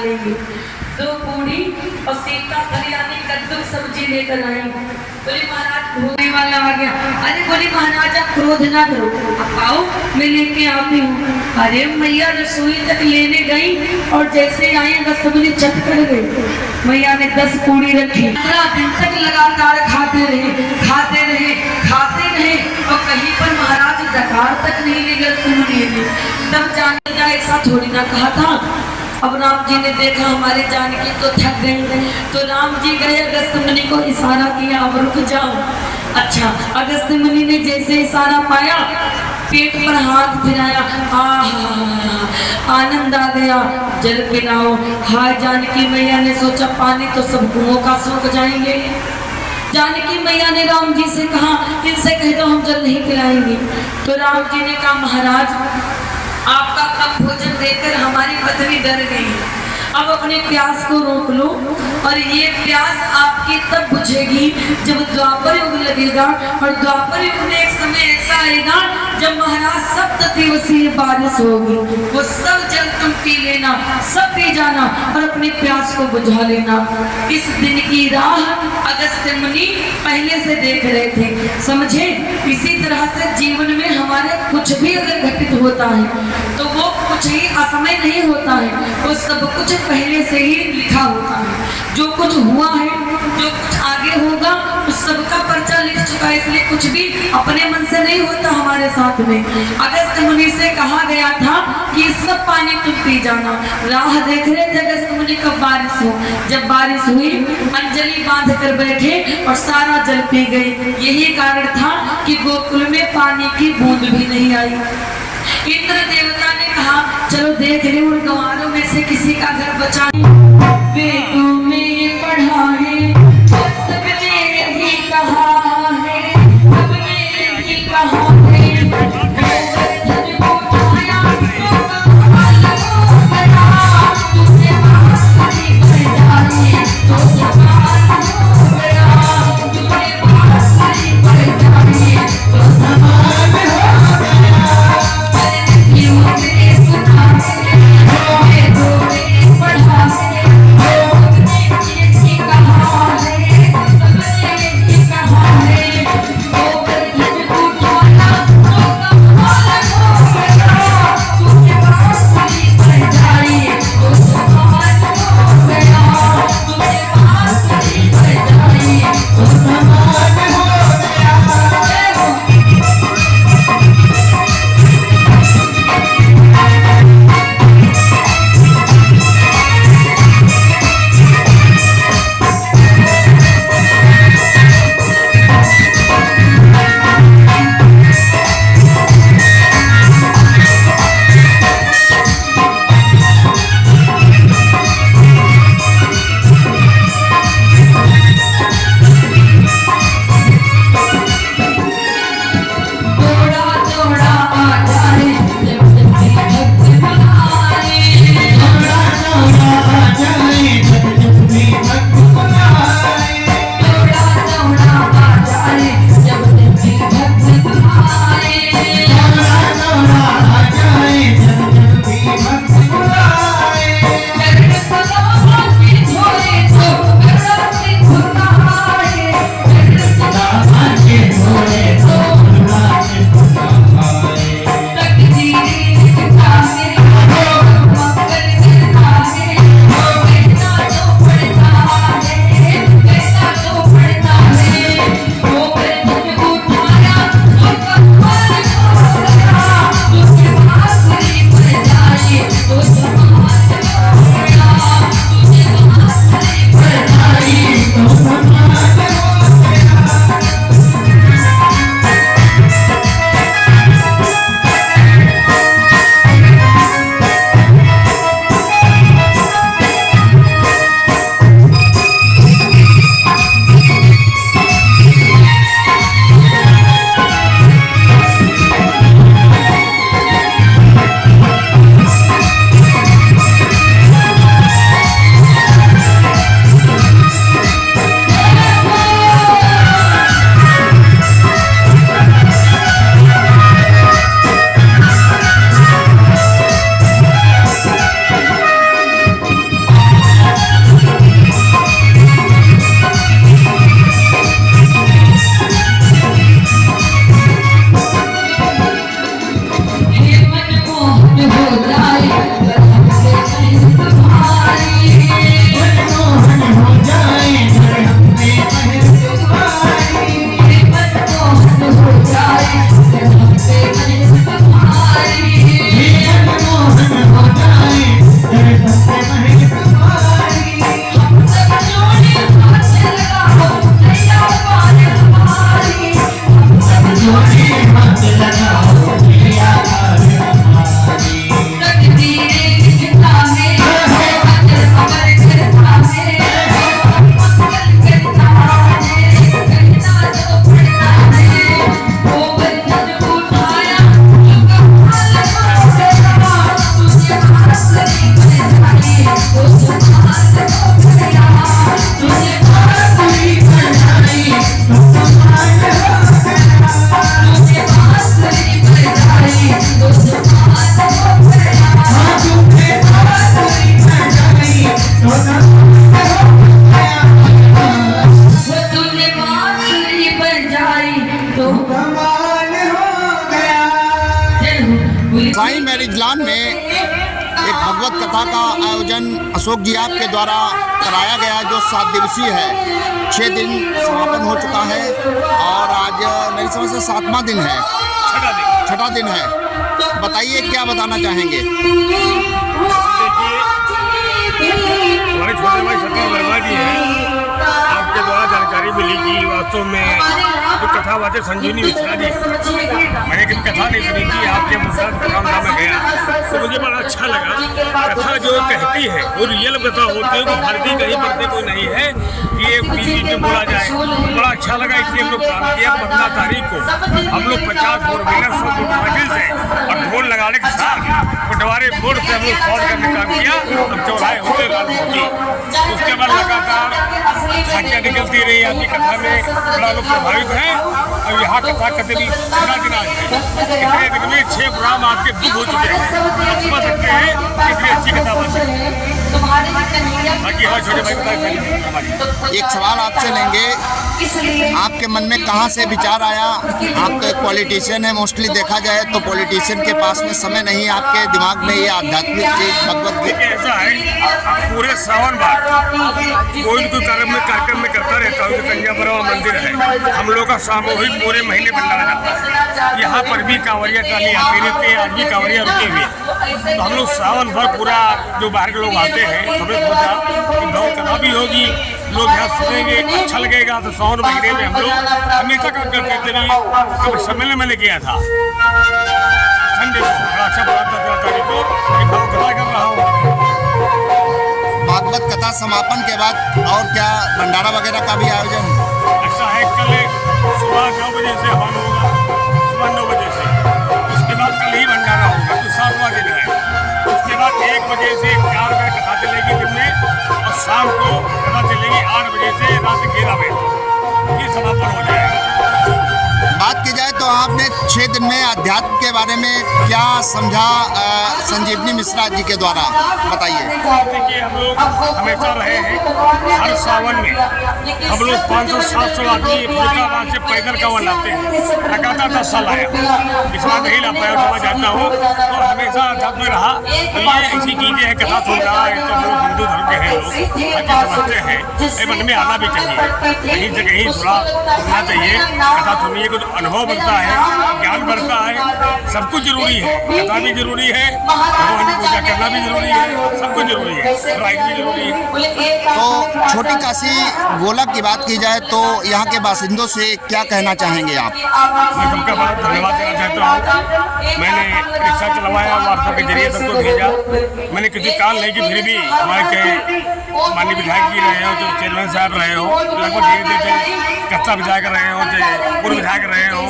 जाएंगे। 2 पूरी और सीता बिरयानी कद्दू सब्जी लेकर आई। बोले महाराज भोगने वाला आ गया। अरे बोले महाराज आप क्रोध ना करो, आप आओ मैं लेके आती हूँ। अरे मैया रसोई तक लेने गई और जैसे आई रसगुल्ले चट कर गई। मैया ने 10 पूरी रखी। 15 दिन तक लगातार खाते रहे और कहीं पर महाराज डकार तक नहीं ले गए। तब जाने जाए ऐसा थोड़ी ना कहा था। अब राम जी ने देखा हमारे जानकी तो थक गई, तो राम जी गए अगस्त मुनि को इशारा किया अब रुक जाओ। अच्छा, अगस्त मुनि ने जैसे इशारा पाया पेट पर हाथ फिराया, आनंद आ गया। जल पिलाओ। हाय जानकी मैया ने सोचा पानी तो सब कुओं का सूख जाएंगे। जानकी मैया ने राम जी से कहा इनसे कह दो हम जल नहीं पिलाएंगे। तो राम जी ने कहा महाराज आपका कम भोजन देकर हमारी पत्नी डर गई, अब अपने प्यास को रोक लो और ये प्यास आपकी तब बुझेगी जब द्वापर युग लगेगा। और द्वापर युग में एक समय ऐसा आएगा जब महाराज 7 दिवसीय बारिश होगी। वो सब जल तुम पी लेना, सब पी जाना और अपने प्यास को बुझा लेना। इस दिन की राह अगस्त्य मुनि पहले से देख रहे थे, समझे। इसी तरह से जीवन में हमारे कुछ भी अगर घटित होता है तो वो कुछ ही असमय नहीं होता है, वो सब कुछ पहले से ही लिखा होता है। जो कुछ हुआ है, जो कुछ आगे होगा, उस सब का पर्चा लिख चुका है। इसलिए कुछ भी अपने मन से नहीं होता हमारे साथ में। अगस्त्य मुनि से कहा गया था कि सब पानी तुम पी जाना। राह देख रहे थे अगस्त्य मुनि कब बारिश हो। जब बारिश हुई अंजलि बांध कर बैठे और सारा जल पी गए। यही कारण था कि गोकुल में पानी की बूंद भी नहीं आई। इंद्र देवता ने कहा चलो देख ले उन गंवारों में से किसी का घर बचाएं। वेदों में पढ़ा है और सबने यही कहा है, सबने यही कहा है। साईं मैरिज लॉन में एक भगवत कथा का आयोजन अशोक जी आपके द्वारा कराया गया, जो 7 दिवसीय है। 6 दिन समापन हो चुका है और आज मेरी समझ से 7वां दिन है, छठा दिन है। बताइए क्या बताना चाहेंगे? हमारे छोटे भाई सत्येंद्र वर्मा जी हैं, आपके द्वारा जानकारी मिली कि वास्तव में जो कथावाचक संजीवनी मिश्रा जी, मैंने कभी कथा नहीं सुनी थी। आपके मुसाद प्रोग्राम में गया तो मुझे बड़ा अच्छा लगा। कथा जो कहती है वो रियल कथा होती है, वो भारतीय कहीं पढ़ते कोई नहीं है कि ये बीच में बोला जाए। बड़ा अच्छा लगा, इसलिए हम लोग काम किया। 15 तारीख को हम लोग 50 4 व्हीलर 100 मोटरसाइकिल से और ढोल लगाने के साथ पटवारी बोर्ड से हम लोग सॉल्व करने का काम किया। हम चौराहे होते रात पहुँची। उसके बाद लगातार झांकियाँ निकलती रही आपकी कथा में, बड़ा लोग प्रभावित हैं। और यहाँ कथा करते भी 16 दिन आज है। इतने दिन में 6 प्रोग्राम आपके बुक हो चुके हैं। आप समझ सकते हैं कितनी अच्छी कथा बन सकती है। बाकी हमारे छोटे भाई बताए। एक सवाल आपसे लेंगे, आपके मन में कहाँ से विचार आया? आप तो एक पॉलिटिशियन है, मोस्टली देखा जाए तो पॉलिटिशियन के पास में समय नहीं, आपके दिमाग में ये आध्यात्मिक चीज भगवत गीता। ऐसा है, पूरे श्रावण बार कोई न कोई कार्यक्रम में करता रहता हूँ। कंजाबरवा मंदिर है, हम लोग का सामूहिक पूरे महीने भंडारा जाता है। यहाँ पर भी कांवरिया ट्राली आती रहती है, आज भी कांवरिया रुकी हुई है। तो हम लोग श्रावण भर पूरा जो बाहर के लोग आते हैं, हमें सोचा कि गौ कथा भी होगी, लोग यहाँ सुनेंगे, अच्छा लगेगा। तो सावन महीने में हम लोग हमेशा काम करते थे। कब सम्मेलन मैंने किया था संडे को, बड़ा अच्छा बड़ा तारीख को भाव कथा कर रहा हूँ। भागवत कथा समापन के बाद और क्या भंडारा वगैरह का भी आयोजन? ऐसा है, कल सुबह 9 बजे से हवन होगा, सुबह 9 बजे से। उसके बाद कल ही भंडारा होगा, तो 7वां दिन है। उसके बाद 1 बजे से 4 बजे कथा चलेगी दिन में, और शाम को कथा चलेगी 8 बजे से रात 11 बजे। ये समापन हो जाएगा। बात की जाए तो आपने 6 दिन में अध्यात्म के बारे में क्या समझा संजीवनी मिश्रा जी के द्वारा, बताइए। देखिए, हम लोग हमेशा रहे हैं, हर सावन में हम लोग 500-700 आदमी फरीदाबाद से पैदल कांवड़ लाते हैं। लगातार 10 साल आया, इस बार नहीं ला पाया, तो मैं जानता हूँ। तो हमेशा अध्यात्म में रहा। तो ये ऐसी चीज़ें हैं, कथा सुन रहा है तो हम लोग हिंदू धर्म के हैं, लोग अच्छे समझते हैं। ये मन में आना भी चाहिए, कहीं से कहीं सुनना चाहिए। कथा सुनिए, कुछ अनुभव बनता है, ज्ञान बढ़ता है। सब कुछ जरूरी है, कथा भी जरूरी है, भगवान की पूजा करना भी जरूरी है, सब कुछ जरूरी है, राइट भी जरूरी है। तो छोटी काशी गोला की बात की जाए तो यहाँ के बासिंदों से क्या कहना चाहेंगे आप? मैं सबका बड़ा धन्यवाद देना चाहता हूँ। मैंने रिक्शा चलवाया, व्हाट्सएप के जरिए सबको भेजा। मैंने किसी काल नहीं की, फिर भी हमारे के माननीय विधायक जी रहे हो, जो चेयरमैन साहब रहे हो, लगभग धीरे कच्चा विधायक रहे हो, चाहे पूर्व विधायक रहे हो,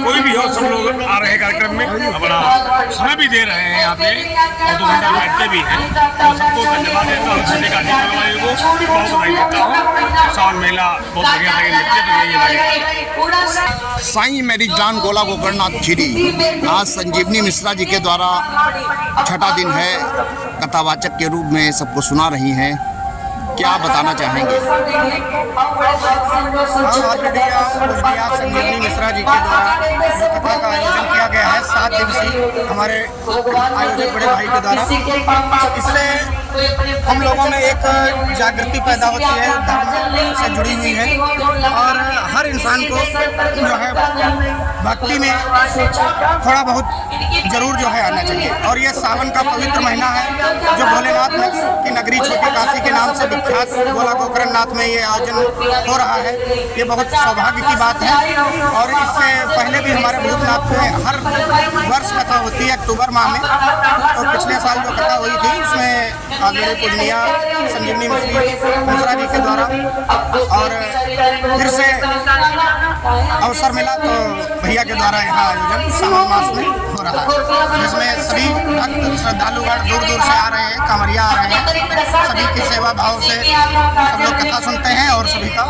कोई भी हो, सब लोग आ रहे हैं कार्यक्रम में। बड़ा समय भी दे रहे हैं यहाँ पे, और 2 घंटा बैठते भी हैं। तो सबको धन्यवाद देता हूँ। छोटे काशी वाले को बहुत बधाई देता हूँ। सावन मेला बहुत बढ़िया लगे। साईं मैरिज लॉन गोला गोकर्णनाथ खीरी, आज संजीवनी मिश्रा जी के द्वारा 6ठा दिन है, कथावाचक के रूप में सबको सुना रही हैं। क्या बताना चाहेंगे? संजीवनी मिश्रा जी के द्वारा जो कथा का आयोजन किया गया है 7 दिवसीय, हमारे आयोजक बड़े भाई के द्वारा, इससे हम लोगों में एक जागृति पैदा होती है, धर्म से जुड़ी हुई है, और हर इंसान को जो है भक्ति में थोड़ा बहुत जरूर जो है आना चाहिए। और ये सावन का पवित्र महीना है, जो भोलेनाथ की नगरी छोटी काशी के नाम से विख्यात गोला गोकर्णनाथ में ये आयोजन हो रहा है। ये बहुत सौभाग्य की बात है। और इससे पहले भी हमारे भूतनाथ में हर वर्ष कथा होती है अक्टूबर माह में। तो पिछले साल जो कथा हुई थी उसमें मेरे पूजनिया संजीवनी मिश्रा जी के द्वारा, और फिर से अवसर मिला तो भैया के द्वारा यहाँ आयोजन सावन मास में हो रहा है, जिसमें सभी भक्त श्रद्धालुगण दूर दूर से आ रहे हैं, कांवरिया आ रहे हैं। सभी की सेवा भाव से सब लोग कथा सुनते हैं और सभी का